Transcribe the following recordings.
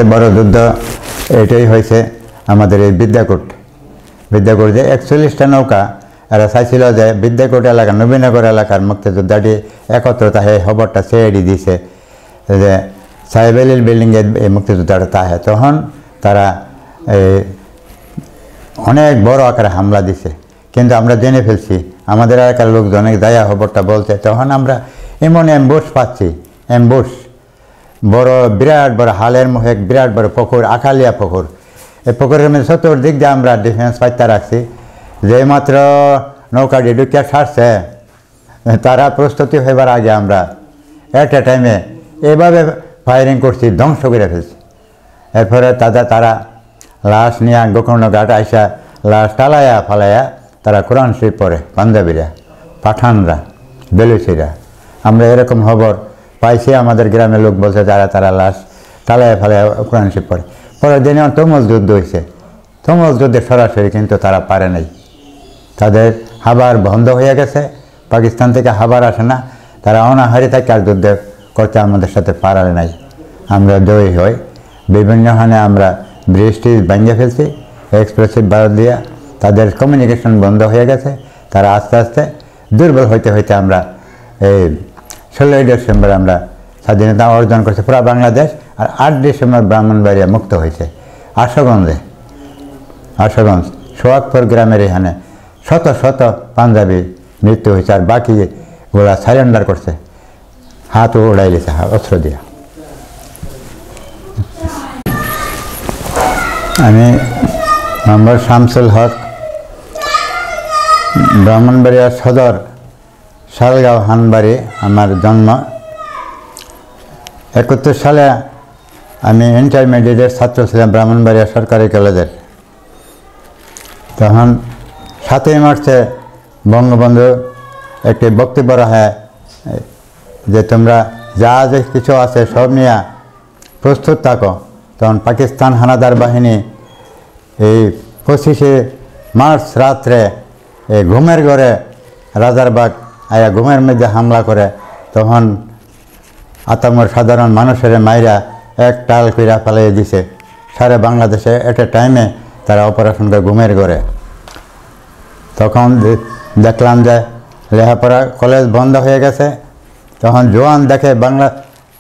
সবচেয়ে বড় যুদ্ধ এটাই হয়েছে আমাদের এই বিদ্যাকূট যে 41টা নৌকা এরা চাইছিল যে বিদ্যাকূট এলাকা নবীনগর এলাকার মুক্তিযোদ্ধাটি একত্রতা হয়ে খবরটা ছেড়ে দিয়েছে যে সাহেব আলীর বিল্ডিংয়ে এই মুক্তিযোদ্ধাটা তাহে তখন তারা অনেক বড় আকারে হামলা দিছে কিন্তু আমরা জেনে ফেলছি আমাদের এলাকার লোকজন অনেক দায়া খবরটা বলছে তখন আমরা এমন অ্যাম্বুশ পাচ্ছি অ্যাম্বুশ বড় বিরাট বড় হালের মুখে বিরাট বড় পুকুর আখালিয়া পুকুর এই পুকুরের মধ্যে চতুর্দিক দিয়ে আমরা ডিফেন্স পাইতে রাখছি যেই মাত্র নৌকাটি ঢুকিয়া ছাড়ছে তারা প্রস্তুতি হইবার আগে আমরা এট এ টাইমে এভাবে ফায়ারিং করছি ধ্বংস করে ফেলছি এরপরে তারা লাশ নিয়ে গোকর্ণ ঘাট আইসা লাশ টালাইয়া ফালাইয়া তারা কোরআন শরীফ পড়ে পাঞ্জাবিরা পাঠানরা বেলুচিরা আমরা এরকম খবর পাইছি আমাদের গ্রামের লোক বলছে তারা লাশ টালাইয়া ফালাইয়া কোরআন শরীফ পড়ে পরের দিনে তমস যুদ্ধ হয়েছে তমস যুদ্ধে সরাসরি কিন্তু তারা পারে নাই তাদের হাবার বন্ধ হয়ে গেছে পাকিস্তান থেকে হাবার আসে না তারা অনাহারি থেকে আর যুদ্ধ করতে আমাদের সাথে পারে নাই আমরা জয়ী হই বিভিন্ন হানে আমরা বৃষ্টি ভেঙে ফেলছি এক্সপ্রেসিভ ভারত দিয়া তাদের কমিউনিকেশন বন্ধ হয়ে গেছে তারা আস্তে আস্তে দুর্বল হইতে হইতে আমরা এই 16ই ডিসেম্বর আমরা স্বাধীনতা অর্জন করছি পুরো বাংলাদেশ আর 8 ডিসেম্বর ব্রাহ্মণবাড়িয়া মুক্ত হয়েছে আশুগঞ্জ সোহাগপুর গ্রামের এখানে শত শত পাঞ্জাবি মৃত্যু হয়েছে আর বাকি ওরা সারেন্ডার করছে হাত উড়াই দিয়েছে অস্ত্র দিয়া আমি মোহাম্মদ শামসুল হক ব্রাহ্মণবাড়িয়া সদর শালগাঁও হানবাড়ি আমার জন্ম 71 সালে আমি ইন্টারমিডিয়েটের ছাত্র ছিলাম ব্রাহ্মণবাড়িয়া সরকারি কলেজের তখন 7ই মার্চে বঙ্গবন্ধু একটি বক্তব্য রাখে যে তোমরা যা যে কিছু আছে সব নিয়ে প্রস্তুত থাকো তখন পাকিস্তান হানাদার বাহিনী এই 25শে মার্চ রাত্রে এই ঘুমের ঘরে রাজারবাগ আয়া ঘুমের মধ্যে হামলা করে তখন আতামর সাধারণ মানুষের মাইরা এক টাল কইরা পালিয়ে দিছে সারা বাংলাদেশে এট এ টাইমে তারা অপারেশন করে ঘুমের ঘরে তখন দেখলাম যে লেখাপড়া কলেজ বন্ধ হয়ে গেছে তখন জোয়ান দেখে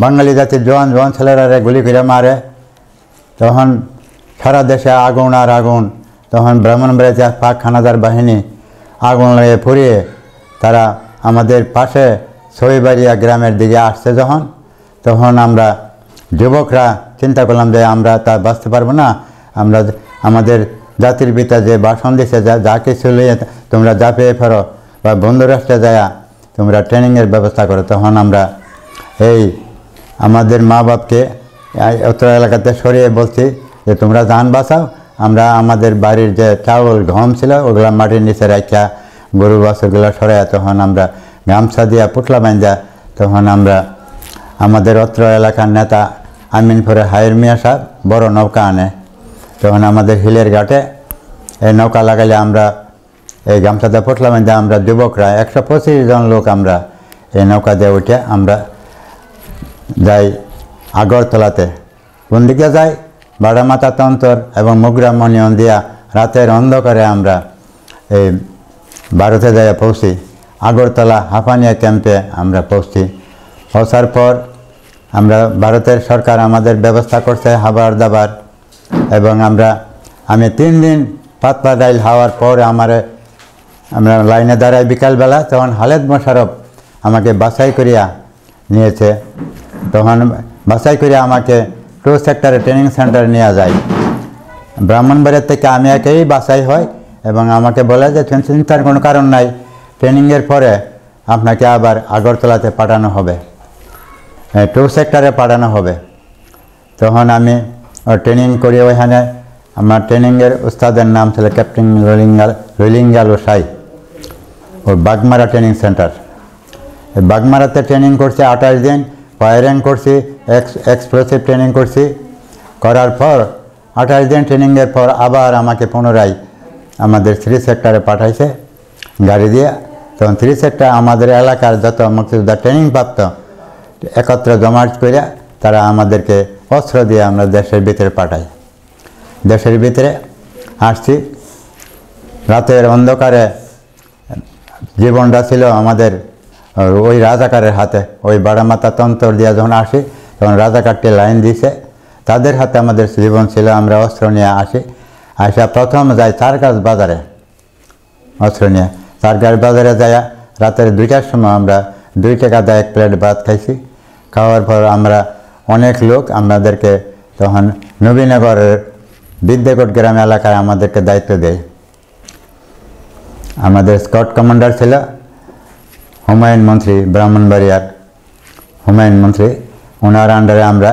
বাঙালি জাতির জোয়ান ছেলেরা গুলি করে মারে তখন সারা দেশে আগুন আর আগুন তখন ব্রাহ্মণবাড়িয়াতে পাক হানাদার বাহিনী আগুন লাগিয়ে পুড়িয়ে তারা আমাদের পাশে ছবিবাড়িয়া গ্রামের দিকে আসছে তখন আমরা যুবকরা চিন্তা করলাম যে আমরা তা বাঁচতে পারবো না আমরা আমাদের জাতির পিতা যে ভাষণ দিছে যা কিছু নিয়ে তোমরা ঝাঁপিয়ে ফেরো বা বন্ধু রাষ্ট্রে যায় তোমরা ট্রেনিংয়ের ব্যবস্থা করো তখন আমরা এই আমাদের মা বাপকে উত্তর এলাকাতে সরিয়ে বলছি যে তোমরা যান বাঁচাও আমরা আমাদের বাড়ির যে চাউল গম ছিল ওগুলা মাটির নিচে রাখা গরু বাছুরগুলো সরাইয়া তখন আমরা গামছা দিয়া পুটলা বাঁধা তখন আমরা আমাদের অত্র এলাকার নেতা আমিনপুরে হায়ের মিয়া সাহেব বড় নৌকা আনে তখন আমাদের হিলের ঘাটে এই নৌকা লাগাইলে আমরা এই গামছাতে পুটলা বাঁধা আমরা যুবকরা 125 জন লোক আমরা এই নৌকা দিয়ে উঠে আমরা যাই আগরতলাতে কোন দিকে যাই বাড়ামাতা তন্তর এবং মুগরা মনিয়ন দিয়া রাতের অন্ধকারে আমরা এই ভারতে যাইয়া পৌঁছি আগরতলা হাঁপানিয়া ক্যাম্পে আমরা পৌঁছার পর আমরা ভারতের সরকার আমাদের ব্যবস্থা করছে খাবার দাবার এবং আমি 3 দিন পাতলা ডাইল খাওয়ার পর আমরা লাইনে দাঁড়াই বিকালবেলা তখন খালেদ মোশাররফ আমাকে বাছাই করিয়া নিয়েছে তখন বাছাই করিয়া আমাকে 2 সেক্টরে ট্রেনিং সেন্টারে নিয়ে যায় ব্রাহ্মণবাড়িয়া থেকে আমি একেই বাছাই হয় এবং আমাকে বলে যে চিন্তার কোনো কারণ নাই ট্রেনিংয়ের পরে আপনাকে আবার আগরতলাতে পাঠানো হবে 2 সেক্টরে পাঠানো হবে তখন আমি ট্রেনিং করি ওইখানে আমার ট্রেনিংয়ের উস্তাদের নাম ছিল ক্যাপ্টেন রুলিঙ্গাল ওসাই ওই বাগমারা ট্রেনিং সেন্টার বাগমারাতে ট্রেনিং করছি 28 দিন ফায়ারিং করছি এক্সপ্লোসিভ ট্রেনিং করছি করার পর 28 দিন ট্রেনিংয়ের পর আবার আমাকে পুনরায় আমাদের 3 সেক্টরে পাঠাইছে গাড়ি দিয়ে তখন 3 সেক্টর আমাদের এলাকার যত মুক্তিযোদ্ধা ট্রেনিং প্রাপ্ত একত্রে জমায়েত করে তারা আমাদেরকে অস্ত্র দিয়ে আমরা দেশের ভিতরে পাঠাই। দেশের ভিতরে আসছি, রাতের অন্ধকারে জীবনটা ছিল আমাদের ওই রাজাকারের হাতে। ওই বাড়ামাতা তন্তর দিয়ে যখন আসি তখন রাজাকারটি লাইন দিছে, তাদের হাতে আমাদের জীবন ছিল। আমরা অস্ত্র নিয়ে আসি, আসা প্রথম যাই চারগাছ বাজারে অস্ত্র নিয়ে। চারগাছ বাজারে যাই রাতের 2টার সময় আমরা 2 টাকা দিয়ে 1 প্লেট ভাত খাইছি। খাওয়ার পর আমরা অনেক লোক আমাদেরকে তখন নবীনগরের বিদ্যাকোট গ্রাম এলাকায় আমাদেরকে দায়িত্ব দেয়। আমাদের স্কট কমান্ডার ছিল হুমায়ুন মন্ত্রী, ব্রাহ্মণবাড়িয়ার হুমায়ুন মন্ত্রী। ওনার আন্ডারে আমরা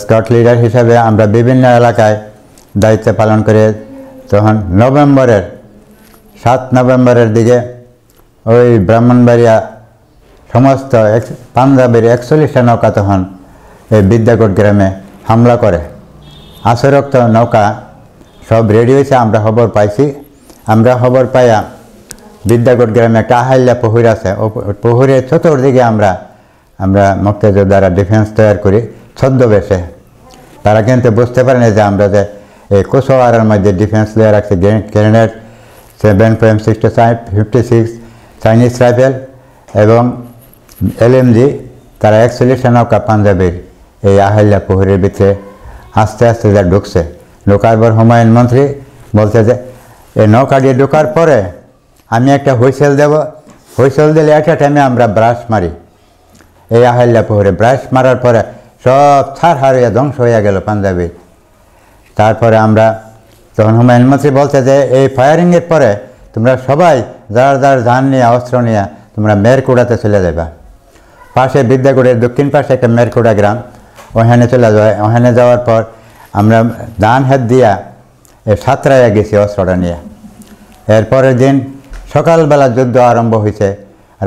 স্কট লিডার হিসাবে আমরা বিভিন্ন এলাকায় দায়িত্ব পালন করে। তখন 7 নভেম্বরের দিকে ওই ব্রাহ্মণবাড়িয়া সমস্ত পাঞ্জাবের 41টা নৌকা তখন এই বিদ্যাকোট গ্রামে হামলা করে। আসরক্ত নৌকা সব রেডি হয়েছে, আমরা খবর পাইছি। আমরা খবর পাইয়া বিদ্যাকোট গ্রামে একটা আহাইল্যা পুকুর আছে, ও পুকুরের চতুর্দিকে আমরা মুক্তিযোদ্ধারা ডিফেন্স তৈরি করি ছদ্মবেশে। তারা কিন্তু বুঝতে পারেনি যে আমরা যে এই কোচোয়ারের মধ্যে ডিফেন্স লেয়ার রাখছি, গ্রেনেড 7.56 চাইনিজ রাইফেল এবং LMG। তারা 41টা নৌকা পাঞ্জাবের এই আহাইল্যা পুকুরের ভিতরে আস্তে আস্তে যা ঢুকছে। ঢোকার পর হুমায়ুন মন্ত্রী বলছে যে এই নৌকা দিয়ে ঢোকার পরে আমি একটা হুইসেল দেব, হুইসেল দিলে একটা টাইমে আমরা ব্রাশ মারি। এই আহাইল্যা পুকুরে ব্রাশ মারার পরে সব ছাড় হারিয়ে ধ্বংস হয়ে গেল পাঞ্জাবি। তারপরে আমরা তখন হুমায়ুন মন্ত্রী বলছে যে এই ফায়ারিংয়ের পরে তোমরা সবাই যার যান নিয়ে অস্ত্র নিয়ে তোমরা মেরকুড়াতে চলে যাবা। পাশে বিদ্যাকুড়ের দক্ষিণ পাশে একটা মেরকুড়া গ্রাম, ওখানে চলে যায়। ওখানে যাওয়ার পর আমরা ধান হাত দিয়া সাঁতরাইয়া গেছি অস্ত্রটা নিয়ে। এরপরের দিন সকালবেলা যুদ্ধ আরম্ভ হয়েছে।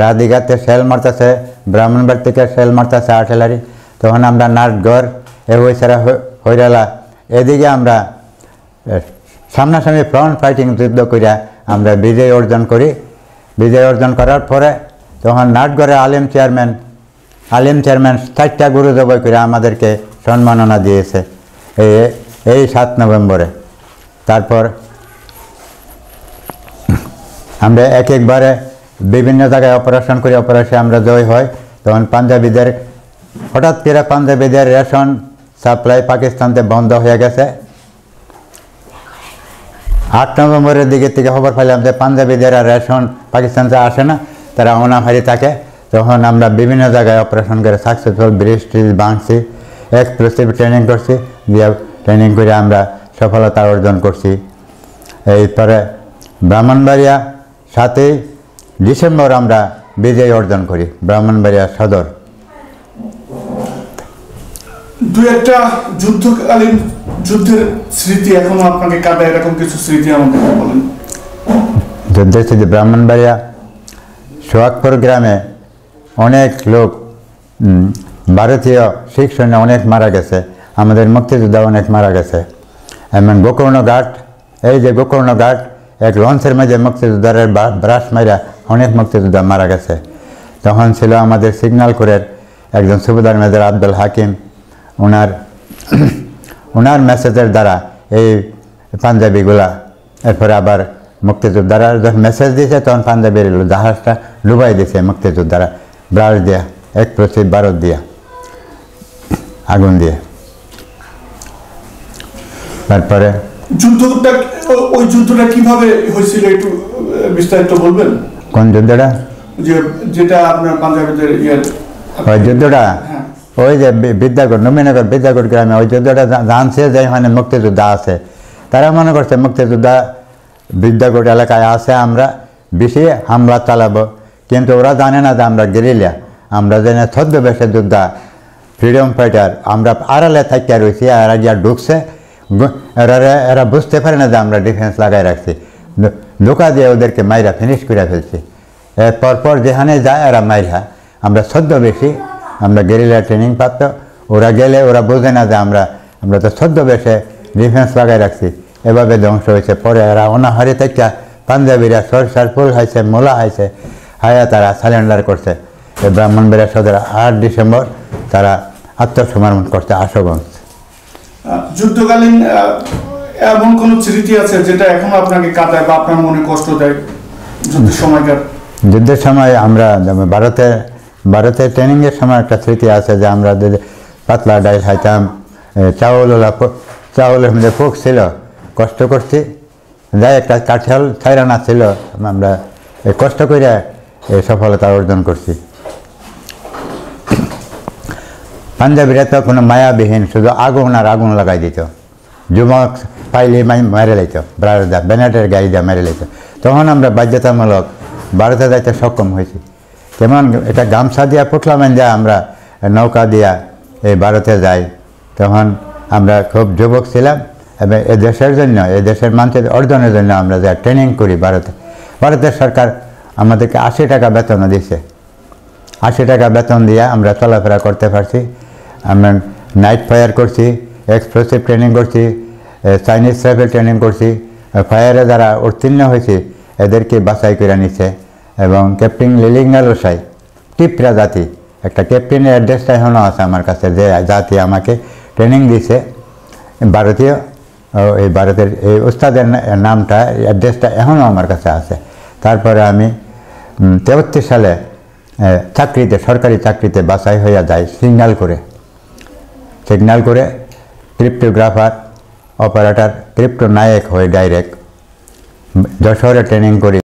রাধিঘাটে সেল মারতেছে, ব্রাহ্মণবাড়ি থেকে সেল মারতেছে আর্টিলারি। তখন আমরা নাটগড় হইসারা হইরালা এদিকে আমরা সামনাসামনি ফ্রন্ট ফাইটিং যুদ্ধ করিয়া আমরা বিজয় অর্জন করি। বিজয় অর্জন করার পরে তখন নাটগড়ে আলিম চেয়ারম্যান 4টা গুরু জবাই করে আমাদেরকে সম্মাননা দিয়েছে এই 7 নভেম্বরে। তারপর আমরা একবারে বিভিন্ন জায়গায় অপারেশন করি, অপারেশনে আমরা জয় হয়। তখন পাঞ্জাবিদের হঠাৎ করে পাঞ্জাবিদের রেশন সাপ্লাই পাকিস্তানতে বন্ধ হয়ে গেছে। 8 নভেম্বরের দিকে থেকে খবর পাইলাম যে পাঞ্জাবিদের আর রেশন পাকিস্তানতে আসে না, তারা অনাহারি থাকে। তখন আমরা বিভিন্ন জায়গায় অপারেশন করে সাকসেসফুল ব্রিজ ভাঙছি, এক্সপ্লোসিভ ট্রেনিং করছি, দিয়ে ট্রেনিং করে আমরা সফলতা অর্জন করছি। এরপরে ব্রাহ্মণবাড়িয়া 7ই ডিসেম্বর আমরা বিজয় অর্জন করি ব্রাহ্মণবাড়িয়া সদর। 2-1টা যুদ্ধকালীন যুদ্ধের স্মৃতি এখনো আপনাকে কাঁদায়, এরকম কিছু স্মৃতি আমাদের বলেন। যুদ্ধের স্মৃতি ব্রাহ্মণবাড়িয়া সোহাগপুর গ্রামে অনেক লোক ভারতীয় শিখ সৈন্য অনেক মারা গেছে, আমাদের মুক্তিযোদ্ধা অনেক মারা গেছে। এমন গোকর্ণঘাট, এই যে গোকর্ণঘাট এক লঞ্চের মাঝে মুক্তিযোদ্ধারের ব্রাশ মাইরা অনেক মুক্তিযোদ্ধা মারা গেছে। তখন ছিল আমাদের সিগন্যাল কোরের একজন সুবেদার মেজর আব্দুল হাকিম, ওনার মেসেজের দ্বারা এই পাঞ্জাবিগুলা এরপরে আবার মুক্তিযোদ্ধারা যখন মেসেজ দিয়েছে তখন পাঞ্জাবির জাহাজটা ডুবাই দিয়েছে মুক্তিযোদ্ধারা ব্রাশ দিয়া, এক্সপ্লোসিভ বারুদ দিয়া, আগুন দিয়ে। তারপরে ওই যুদ্ধটা কিভাবে হয়েছিল একটু বিস্তারিত বলবেন? কোন যুদ্ধটা? যেটা আপনার পাঞ্জাবিদের ওই যুদ্ধটা ওই যে বিদ্যাকোট, নবীনগর বিদ্যাকোট গ্রামে ওই যুদ্ধটা জানছে যে এখানে মুক্তিযোদ্ধা আছে। তারা মনে করছে মুক্তিযোদ্ধা বিদ্যাকোট এলাকায় আছে, আমরা বেশি হামলা চালাবো। কিন্তু ওরা জানে না যে আমরা গেরিলা, আমরা জেনে ছদ্মবেশে যোদ্ধা, ফ্রিডম ফাইটার। আমরা আড়ালে থাকিয়া রয়েছি, এরা গিয়া ঢুকছে, এরা বুঝতে পারে না যে আমরা ডিফেন্স লাগাই রাখছি। ধোকা দিয়ে ওদেরকে মাইরা ফিনিশ করে ফেলছি। পরপর যেখানে যায় এরা মাইরা, আমরা ছদ্মবেশী, আমরা গেরিলা ট্রেনিং প্রাপ্ত। ওরা গেলে ওরা বোঝে না যে আমরা তো ছদ্মবেশে ডিফেন্স লাগাই রাখছি। এভাবে ধ্বংস হয়েছে। পরে এরা অনাহারি থেকে পাঞ্জাবিরা সরষার ফুল হাইছে, মোলা হাইছে, হায়া তারা সারেন্ডার করছে। ব্রাহ্মণবাড়িয়া সদর 8 ডিসেম্বর তারা আত্মসমর্পণ করতে আশুগঞ্জ। যুদ্ধকালীন এমন কোন স্মৃতি আছে যেটা এখনো আপনাকে কাঁদায় বা আপনার মনে কষ্ট দেয় যুদ্ধের সময়কার? যুদ্ধের সময় আমরা যেমন ভারতে ট্রেনিংয়ের সময় একটা স্মৃতি আছে যে আমরা পাতলা ডাইল খাইতাম, চাউলের মধ্যে পোক ছিল, কষ্ট করছি, যাই একটা কাঠিয়াল ছাইরানা ছিল, আমরা কষ্ট করে এই সফলতা অর্জন করছি। পাঞ্জাবিরা তো কোনো মায়াবিহীন, শুধু আগুন আর আগুন লাগাই দিত, যুবক পাইলে মেরে লাইত, ব্যানারের গাড়ি দিয়ে মেরে লাইত। তখন আমরা বাধ্যতামূলক ভারতে যাইতে সক্ষম হয়েছি। কেমন এটা গামছা দিয়া পুটলা দিয়া আমরা নৌকা দিয়া এই ভারতে যাই। তখন আমরা খুব যুবক ছিলাম এবং এ দেশের জন্য, এই দেশের মানুষের অর্জনের জন্য আমরা যা ট্রেনিং করি ভারতের সরকার আমাদেরকে 80 টাকা বেতনও দিচ্ছে। 80 টাকা বেতন দিয়ে আমরা চলাফেরা করতে পারছি। আমরা নাইট ফায়ার করছি, এক্সপ্লোসিভ ট্রেনিং করছি, চাইনিজ রাইফেল ট্রেনিং করছি। ফায়ারে যারা উত্তীর্ণ হয়েছে এদেরকে বাছাই করে নিচ্ছে। এবং ক্যাপ্টেন লিলিঙ্গালোসাই টিপরা জাতি, একটা ক্যাপ্টেনের অ্যাড্রেসটা এখনও আছে আমার কাছে, যে জাতি আমাকে ট্রেনিং দিছে ভারতীয়, এই ভারতের এই উস্তাদের নামটা, অ্যাড্রেসটা এখনও আমার কাছে আছে। তারপরে আমি 73 সালে চাকরিতে, সরকারি চাকরিতে বাছাই হইয়া যায় সিগন্যাল করে ক্রিপ্টোগ্রাফার, অপারেটর, ক্রিপ্টো নায়ক হয়ে ডাইরেক্ট যশোরে ট্রেনিং করি।